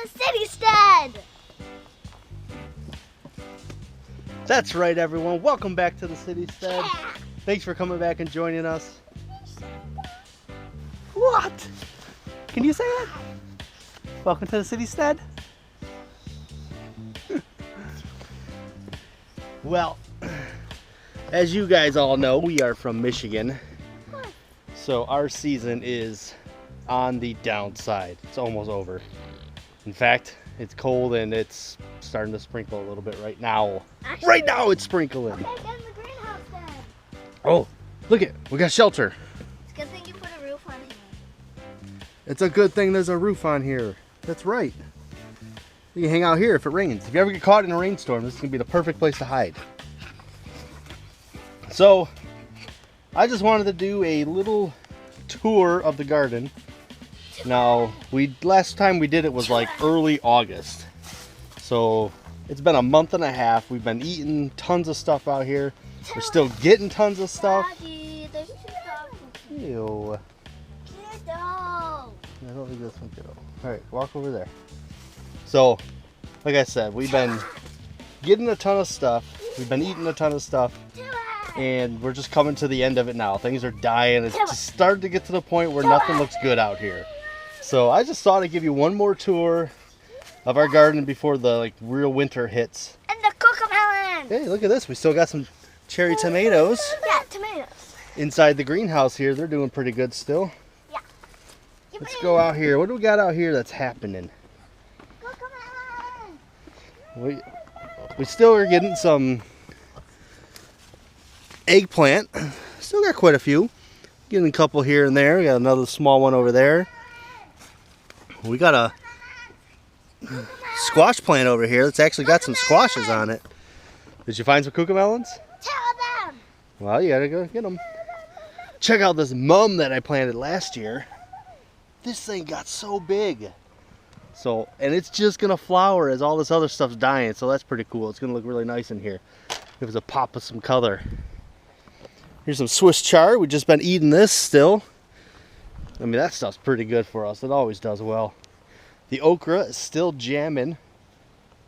the Citystead! That's right, everyone. Welcome back to the Citystead. Yeah. Thanks for coming back and joining us. What? Can you say it? Welcome to the Citystead. Well, as you guys all know, we are from Michigan. So our season is on the downside. It's almost over. In fact, it's cold and it's starting to sprinkle a little bit right now. Actually, Right now it's sprinkling. Okay, get in the greenhouse then. Oh, look it. We got shelter. It's a good thing you put a roof on here. It's a good thing there's a roof on here. That's right. You can hang out here if it rains. If you ever get caught in a rainstorm, this is going to be the perfect place to hide. So, I just wanted to do a little tour of the garden. Now, last time we did it was like early August. So, it's been a month and a half. We've been eating tons of stuff out here. We're still getting tons of stuff. Daddy, there's two dogs. Ew. Kiddo. I don't think this one kiddo. Alright, walk over there. So, like I said, we've been getting a ton of stuff. We've been eating a ton of stuff. And we're just coming to the end of it now. Things are dying. It's just starting to get to the point where nothing looks good out here. So I just thought I'd give you one more tour of our garden before the real winter hits. And the cocomelon. Hey, look at this. We still got some cherry tomatoes Yeah, tomatoes. inside the greenhouse here. They're doing pretty good still. Yeah. Let's go out here. What do we got out here that's happening? Cocomelon. We still are getting some eggplant. Still got quite a few. Getting a couple here and there. We got another small one over there. We got a squash plant over here that's actually got some squashes on it. Did you find some cucamelons? Tell them. Well, you gotta go get them. Check out this mum that I planted last year. This thing got so big. So, and it's just gonna flower as all this other stuff's dying. So that's pretty cool. It's gonna look really nice in here. Give us a pop of some color. Here's some Swiss chard. We've just been eating this still. I mean, that stuff's pretty good for us. It always does well. The okra is still jamming.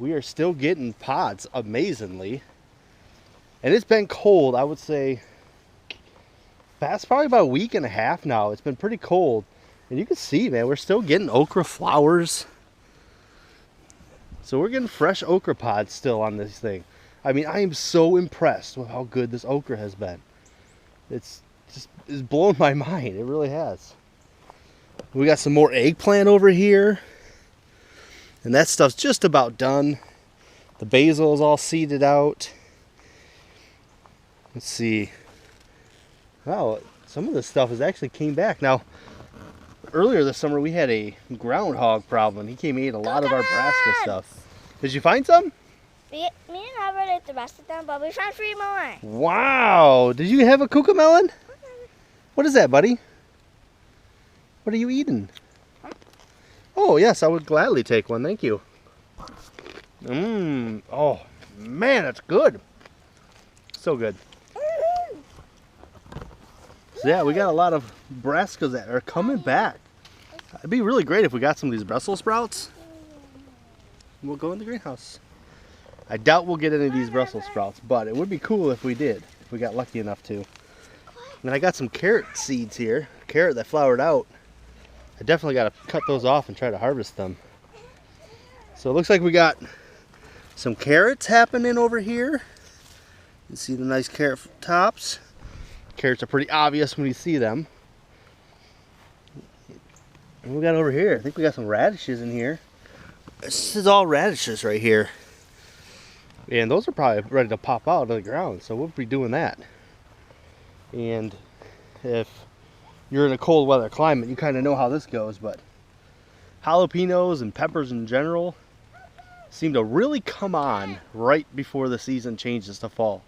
We are still getting pods, amazingly. And it's been cold, I would say. Past probably about a week and a half now. It's been pretty cold. And you can see, man, we're still getting okra flowers. So we're getting fresh okra pods still on this thing. I mean, I am so impressed with how good this okra has been. It's blown my mind. It really has. We got some more eggplant over here. And that stuff's just about done. The basil is all seeded out. Let's see. Wow, some of this stuff has actually came back. Now, earlier this summer we had a groundhog problem. He came and ate a lot of our brassica stuff. Did you find some? Me and Albert ate the rest of them, but we found 3 more. Wow! Did you have a cucamelon? What is that, buddy? What are you eating? Oh, yes, I would gladly take one. Thank you. Oh, man, that's good. So good. So, yeah, we got a lot of brassicas that are coming back. It'd be really great if we got some of these Brussels sprouts. We'll go in the greenhouse. I doubt we'll get any of these Brussels sprouts, but it would be cool if we did, if we got lucky enough to. And I got some carrot seeds here, carrot that flowered out. I definitely got to cut those off and try to harvest them. So it looks like we got some carrots happening over here. You can see the nice carrot tops. Carrots are pretty obvious when you see them. And what we got over here, I think we got some radishes in here. This is all radishes right here. And those are probably ready to pop out of the ground, so we'll be doing that. And if you're in a cold weather climate, you kind of know how this goes, but jalapenos and peppers in general seem to really come on right before the season changes to fall.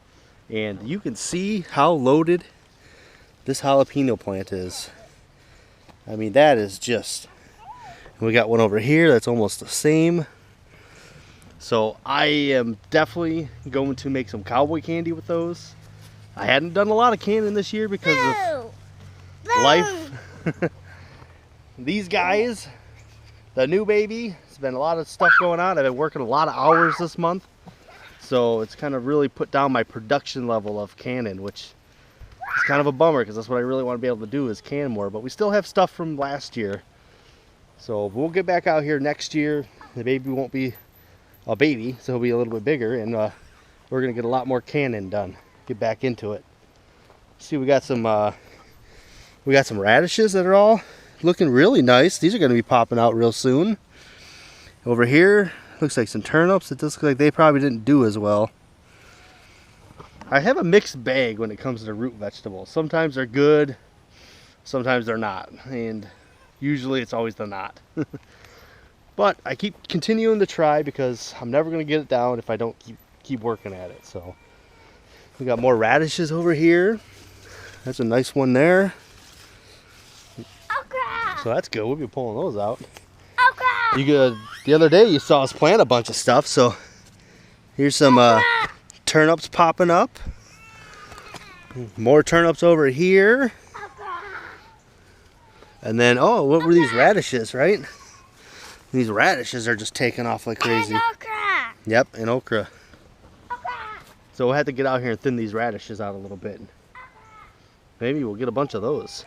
And you can see how loaded this jalapeno plant is. I mean, that is just... We got one over here that's almost the same. So I am definitely going to make some cowboy candy with those. I hadn't done a lot of canning this year because of life. These guys the new baby. It's been a lot of stuff going on. I've been working a lot of hours this month. So it's kind of really put down my production level of canning, which is kind of a bummer because that's what I really want to be able to do is can more. But we still have stuff from last year. So we'll get back out here next year. The baby won't be a baby, so he'll be a little bit bigger. And we're going to get a lot more canning done. Get back into it. See, we got some radishes that are all looking really nice. These are going to be popping out real soon. Over here, looks like some turnips. It does look like they probably didn't do as well. I have a mixed bag when it comes to root vegetables. Sometimes they're good, sometimes they're not, and usually it's always the not. But I keep continuing to try because I'm never going to get it down if I don't keep working at it. So we got more radishes over here. That's a nice one there. Okra! So that's good. We'll be pulling those out. Okra! The other day you saw us plant a bunch of stuff. So here's some turnips popping up. More turnips over here. Okra! And then, oh, what were these radishes, right? These radishes are just taking off like crazy. And okra! Yep, and okra. Okra! So we'll have to get out here and thin these radishes out a little bit. Maybe we'll get a bunch of those.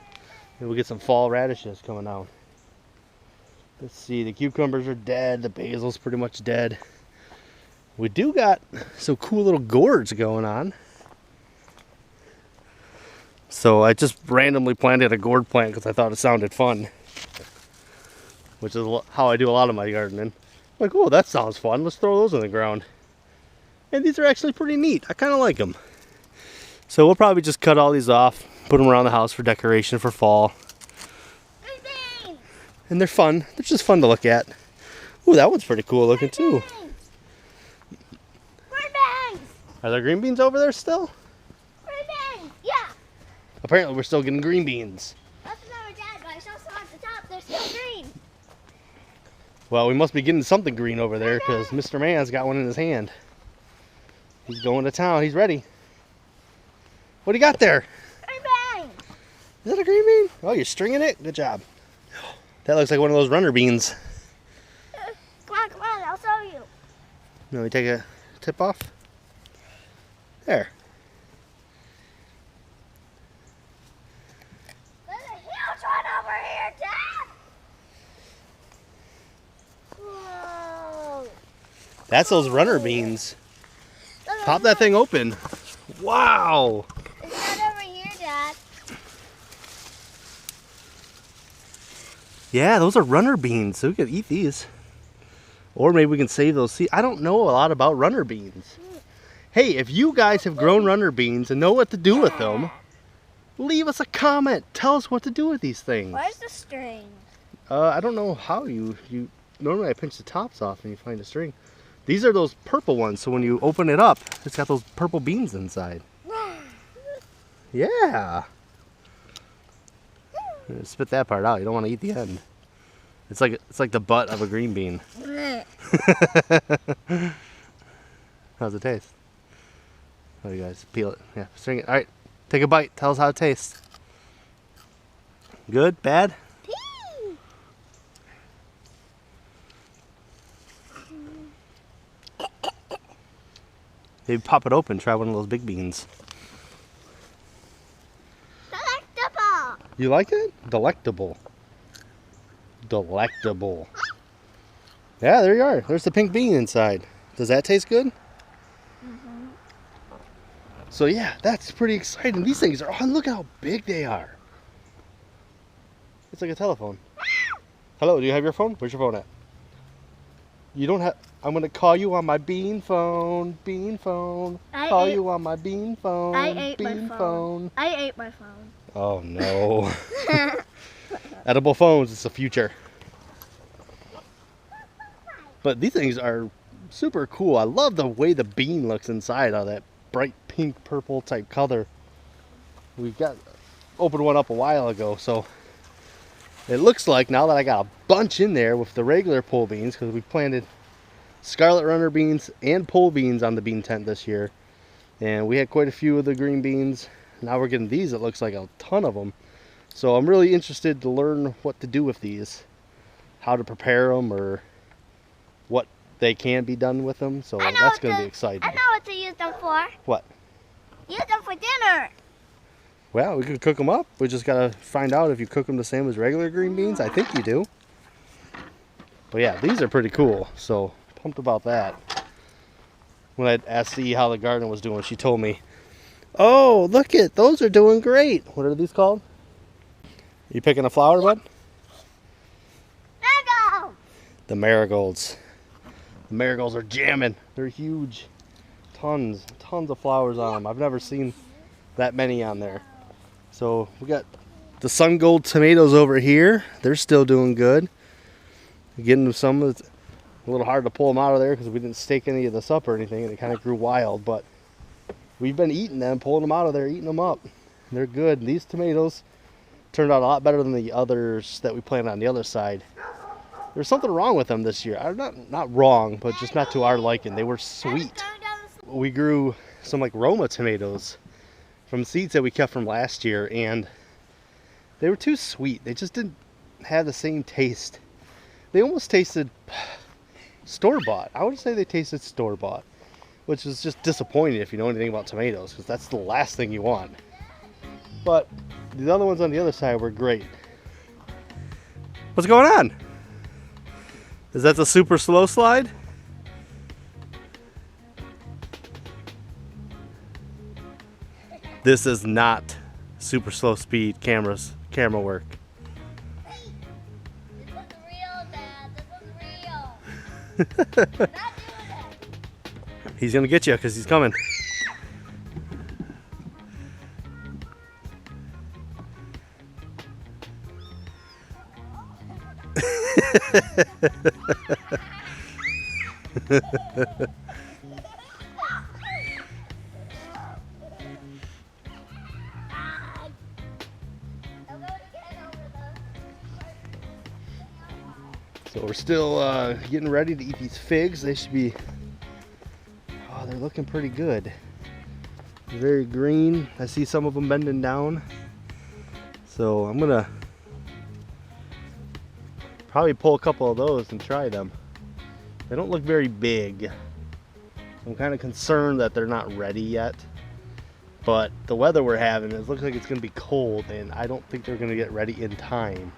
Maybe we'll get some fall radishes coming out. Let's see, the cucumbers are dead. The basil's pretty much dead. We do got some cool little gourds going on. So I just randomly planted a gourd plant because I thought it sounded fun. Which is how I do a lot of my gardening. Like, oh, that sounds fun. Let's throw those in the ground. And these are actually pretty neat. I kind of like them. So we'll probably just cut all these off, put them around the house for decoration for fall. And they're fun. They're just fun to look at. Ooh, that one's pretty cool looking too. Green beans! Are there green beans over there still? Green beans! Yeah! Apparently we're still getting green beans. That's another dad, but I saw some at the top. They're still green. Well, we must be getting something green over there because Mr. Man's got one in his hand. He's going to town. He's ready. What do you got there? Green bean! Is that a green bean? Oh, you're stringing it? Good job. That looks like one of those runner beans. Come on, I'll show you. Let me take a tip off. There. There's a huge one over here, Dad! Whoa! That's those runner beans. Pop that thing open. Wow. It's not over here, Dad. Yeah, those are runner beans, so we could eat these. Or maybe we can save those seeds. I don't know a lot about runner beans. Hey, if you guys have grown runner beans and know what to do with them, leave us a comment. Tell us what to do with these things. Where's the string? I don't know how you normally I pinch the tops off and you find a string. These are those purple ones, so when you open it up, it's got those purple beans inside. Yeah. Spit that part out. You don't want to eat the end. It's like the butt of a green bean. How's it taste? Oh, you guys peel it. Yeah, string it. All right, take a bite. Tell us how it tastes. Good? Bad? Maybe pop it open. Try one of those big beans. Delectable! You like it? Delectable. Delectable. Yeah, there you are. There's the pink bean inside. Does that taste good? Mm-hmm. So yeah, that's pretty exciting. These things are, oh, look how big they are. It's like a telephone. Hello, do you have your phone? Where's your phone at? You don't have, I'm going to call you on my bean phone. Bean phone. Call you on my bean phone. I ate bean my phone. I ate my phone. Oh no. Edible phones, it's the future. But these things are super cool. I love the way the bean looks inside of that bright pink purple type color. We opened one up a while ago, so it looks like now that I got a bunch in there with the regular pole beans, because we planted scarlet runner beans and pole beans on the bean tent this year, and we had quite a few of the green beans. Now we're getting these, it looks like a ton of them. So I'm really interested to learn what to do with these. how to prepare them or what they can be done with them. So that's going to be exciting. I know what to use them for. What? Use them for dinner. Well, we could cook them up. We just got to find out if you cook them the same as regular green beans. I think you do. But yeah, these are pretty cool. So pumped about that. When I asked Dee how the garden was doing, she told me, "Oh, look it, those are doing great." What are these called? You picking a flower, bud? Mango! The marigolds. The marigolds are jamming. They're huge. Tons of flowers on them. I've never seen that many on there. So we got the sun gold tomatoes over here. They're still doing good. Getting them some. It's a little hard to pull them out of there because we didn't stake any of this up or anything, and it kind of grew wild. But we've been eating them, pulling them out of there, eating them up. They're good. These tomatoes turned out a lot better than the others that we planted on the other side. There's something wrong with them this year. Not wrong, but just not to our liking. They were sweet. We grew some like Roma tomatoes from seeds that we kept from last year, and they were too sweet. They just didn't have the same taste. They almost tasted store-bought. I would say they tasted store-bought, which is just disappointing if you know anything about tomatoes, because that's the last thing you want. But the other ones on the other side were great. What's going on? Is that the super slow slide? This is not super slow speed camera work. This was real, Dad. This was real. Not doing it. He's gonna get you because he's coming. So we're still getting ready to eat these figs. They should be, oh, they're looking pretty good. They're very green. I see some of them bending down. So I'm gonna probably pull a couple of those and try them. They don't look very big. I'm kind of concerned that they're not ready yet. But the weather we're having, it looks like it's gonna be cold, and I don't think they're gonna get ready in time.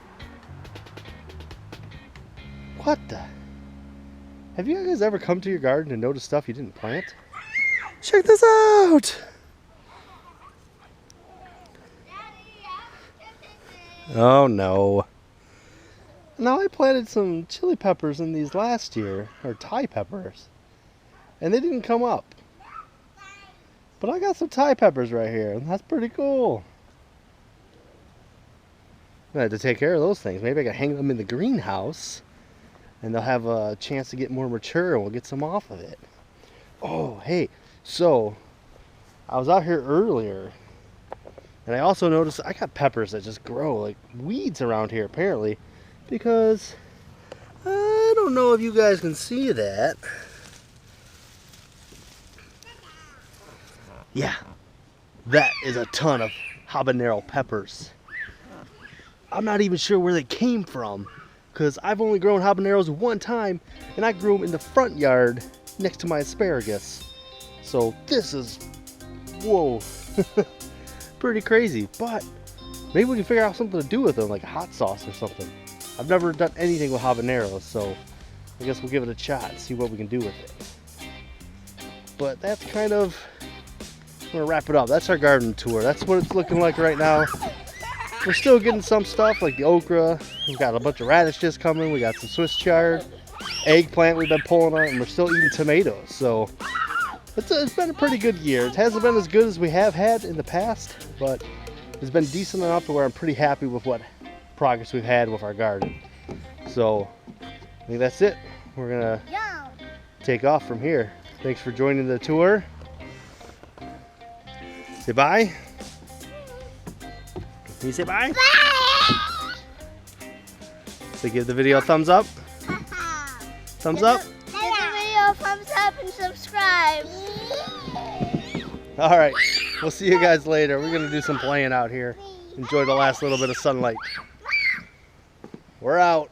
What the? Have you guys ever come to your garden and noticed stuff you didn't plant? Check this out! Oh no. Now I planted some chili peppers in these last year, or Thai peppers, and they didn't come up. But I got some Thai peppers right here, and that's pretty cool. I had to take care of those things. Maybe I can hang them in the greenhouse, and they'll have a chance to get more mature, and we'll get some off of it. Oh, hey, so I was out here earlier, and I also noticed I got peppers that just grow like weeds around here, apparently, because I don't know if you guys can see that. Yeah, that is a ton of habanero peppers. I'm not even sure where they came from, because I've only grown habaneros one time, and I grew them in the front yard next to my asparagus. So this is, whoa, pretty crazy. But maybe we can figure out something to do with them, like a hot sauce or something. I've never done anything with habaneros, so I guess we'll give it a shot and see what we can do with it. But that's kind of, I'm gonna wrap it up. That's our garden tour. That's what it's looking like right now. We're still getting some stuff like the okra. We've got a bunch of radishes coming. We got some Swiss chard, eggplant we've been pulling on, and we're still eating tomatoes. So it's been a pretty good year. It hasn't been as good as we have had in the past, but it's been decent enough to where I'm pretty happy with what progress we've had with our garden. So I think that's it. We're gonna take off from here. Thanks for joining the tour. Say bye. Can you say bye? Bye! So give the video a thumbs up. Thumbs up. Give the video a thumbs up and subscribe. All right. We'll see you guys later. We're going to do some playing out here. Enjoy the last little bit of sunlight. We're out.